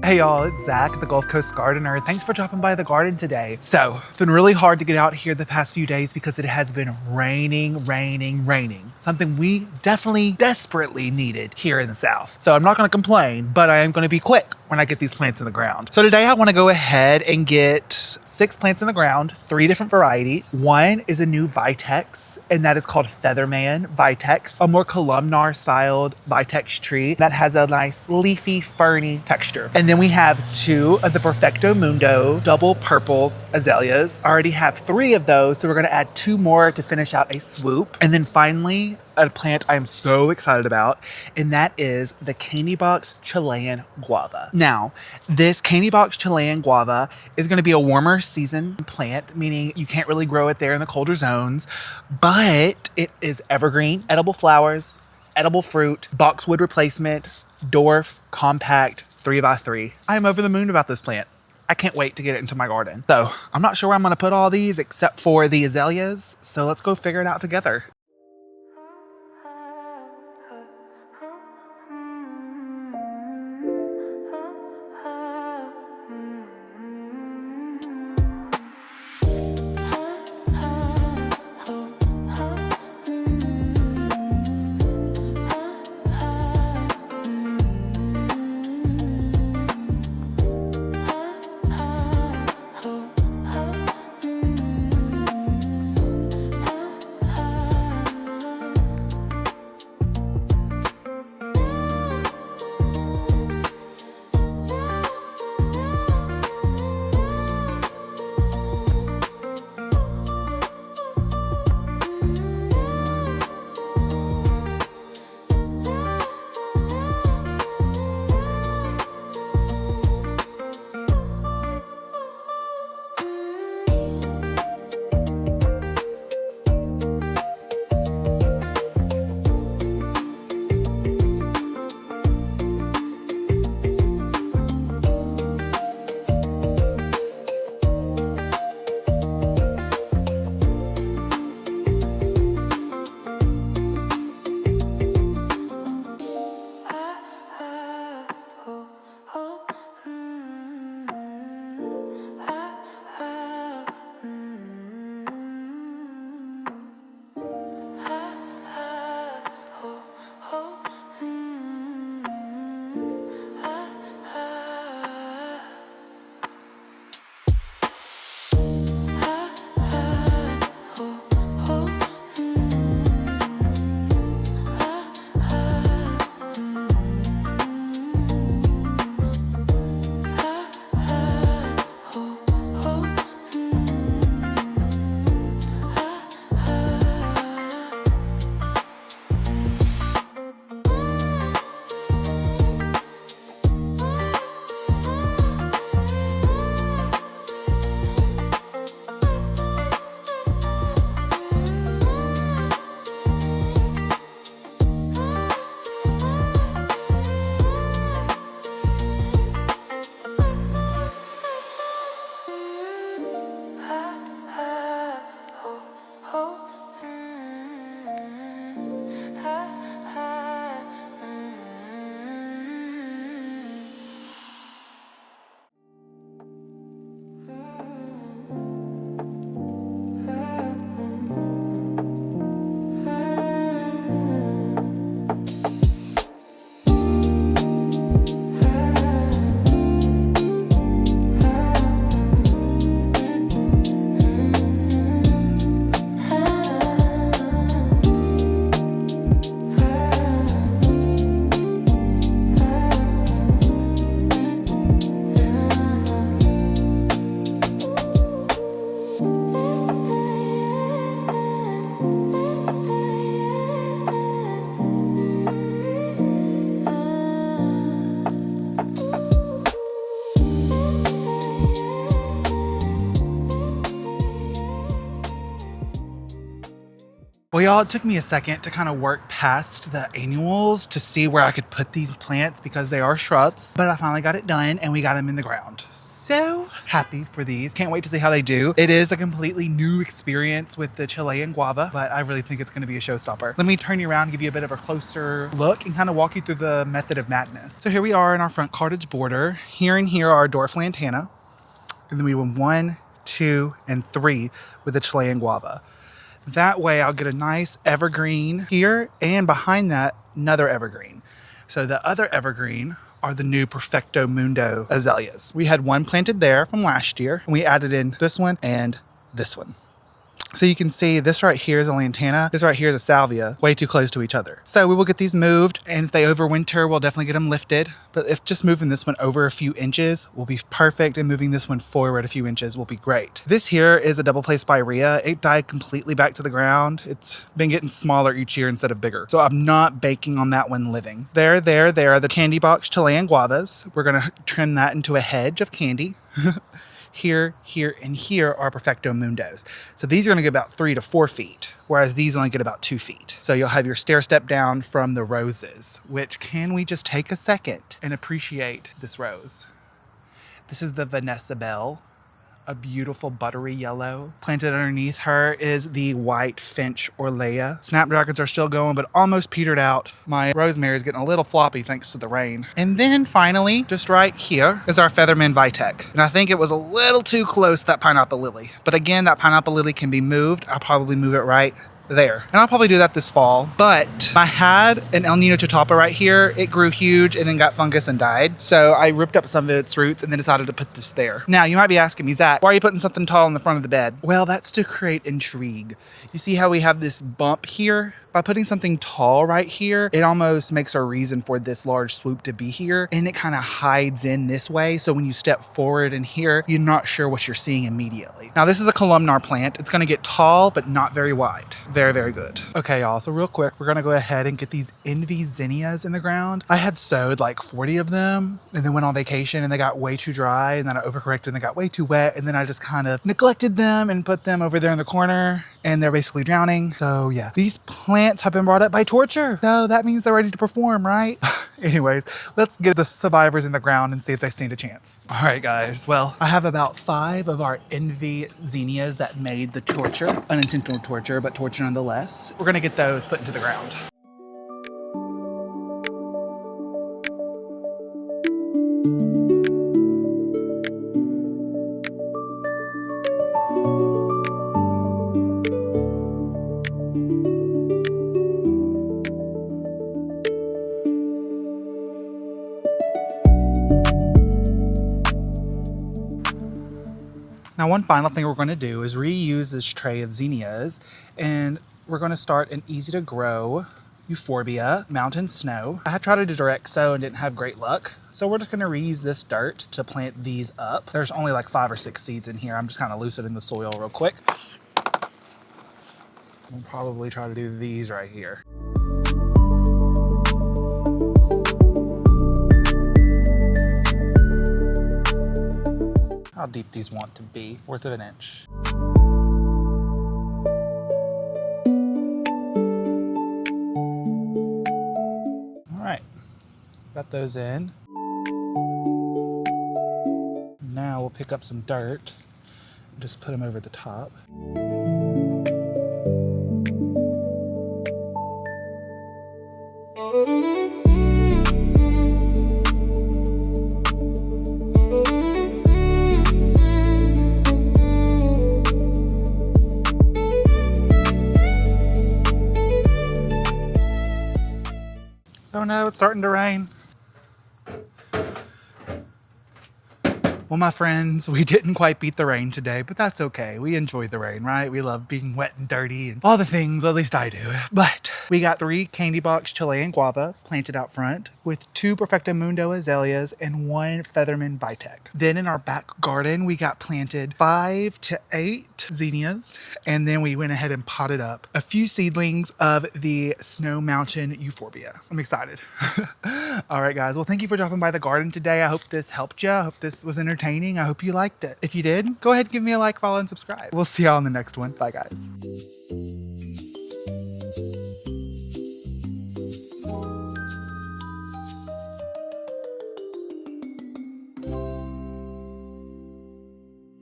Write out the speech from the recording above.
Hey y'all, it's Zach, the Gulf Coast Gardener. Thanks for dropping by the garden today. So, it's been really hard to get out here the past few days because it has been raining. Something we definitely desperately needed here in the South. So I'm not gonna complain, but I am gonna be quick when I get these plants in the ground. So today I wanna go ahead and get 6 plants in the ground, 3 different varieties. One is a new Vitex, and that is called Featherman Vitex, a more columnar styled Vitex tree that has a nice leafy, ferny texture. And then we have 2 of the Perfecto Mundo double purple azaleas. I already have 3 of those, so we're gonna add 2 more to finish out a swoop. And then finally, a plant I'm so excited about, and that is the Candy Box Chillin Guava. Now, this Candy Box Chillin Guava is gonna be a warmer season plant, meaning you can't really grow it there in the colder zones, but it is evergreen, edible flowers, edible fruit, boxwood replacement, dwarf, compact, 3x3. I am over the moon about this plant. I can't wait to get it into my garden. So I'm not sure where I'm gonna put all these except for the azaleas. So let's go figure it out together. y'all, it took me a second to kind of work past the annuals to see where I could put these plants because they are shrubs, but I finally got it done and we got them in the ground. So happy for these. Can't wait to see how they do. It is a completely new experience with the Chilean guava, but I really think it's going to be a showstopper. Let me turn you around, give you a bit of a closer look and kind of walk you through the method of madness. So here we are in our front cottage border. Here and here are our dwarf lantana. And then we went 1, 2, and 3 with the Chilean guava. That way I'll get a nice evergreen here, and behind that, another evergreen. So the other evergreen are the new Perfecto Mundo azaleas. We had one planted there from last year, and we added in this one and this one. So you can see this right here is a lantana, this right here is a salvia, way too close to each other. So we will get these moved, and if they overwinter, we'll definitely get them lifted. But if just moving this one over a few inches will be perfect, and moving this one forward a few inches will be great. This here is a double place spirea. It died completely back to the ground. It's been getting smaller each year instead of bigger. So I'm not baking on that one living. There are the candy box Chilean guavas. We're gonna trim that into a hedge of candy. Here, here, and here are Perfecto Mundos. So these are gonna get about 3 to 4 feet, whereas these only get about 2 feet. So you'll have your stair step down from the roses, which can we just take a second and appreciate this rose? This is the Vanessa Bell, a beautiful buttery yellow. Planted underneath her is the white finch Orlea. Snapdragons are still going, but almost petered out. My rosemary is getting a little floppy thanks to the rain. And then finally, just right here is our Featherman Vitex. And I think it was a little too close, that pineapple lily. But again, that pineapple lily can be moved. I'll probably move it right there. And I'll probably do that this fall. But I had an El Nino Chotapa right here. It grew huge and then got fungus and died. So I ripped up some of its roots and then decided to put this there. Now you might be asking me, Zach, why are you putting something tall in the front of the bed? Well, that's to create intrigue. You see how we have this bump here? By putting something tall right here, it almost makes a reason for this large swoop to be here, and it kind of hides in this way. So when you step forward in here, you're not sure what you're seeing immediately. Now this is a columnar plant. It's gonna get tall, but not very wide. Very, very good. Okay, y'all, so real quick, we're gonna go ahead and get these envy zinnias in the ground. I had sowed like 40 of them and then went on vacation and they got way too dry, and then I overcorrected and they got way too wet, and then I just kind of neglected them and put them over there in the corner, and they're basically drowning. So yeah, these plants have been brought up by torture. So that means they're ready to perform, right? Anyways, let's get the survivors in the ground and see if they stand a chance. All right, guys. Well, I have about 5 of our envy zinnias that made the torture, unintentional torture, but torture nonetheless. We're gonna get those put into the ground. Now, one final thing we're going to do is reuse this tray of zinnias, and we're going to start an easy to grow euphorbia, mountain snow. I had tried to do direct sow and didn't have great luck. So we're just going to reuse this dirt to plant these up. There's only like 5 or 6 seeds in here. I'm just kind of loosening the soil real quick. We'll probably try to do these right here. How deep these want to be, worth of an inch. All right, got those in. Now we'll pick up some dirt and just put them over the top. Oh no, it's starting to rain. Well, my friends, we didn't quite beat the rain today, but that's okay. We enjoy the rain, right? We love being wet and dirty and all the things, at least I do. But we got 3 candy box Chilean guava planted out front with 2 Perfecto Mundo azaleas and 1 Featherman Vitex. Then in our back garden, we got planted 5 to 8 zinnias, and then we went ahead and potted up a few seedlings of the Snow Mountain euphorbia. I'm excited. All right, guys. Well, thank you for dropping by the garden today. I hope this helped you. I hope this was entertaining. I hope you liked it. If you did, go ahead and give me a like, follow, and subscribe. We'll see y'all in the next one. Bye, guys.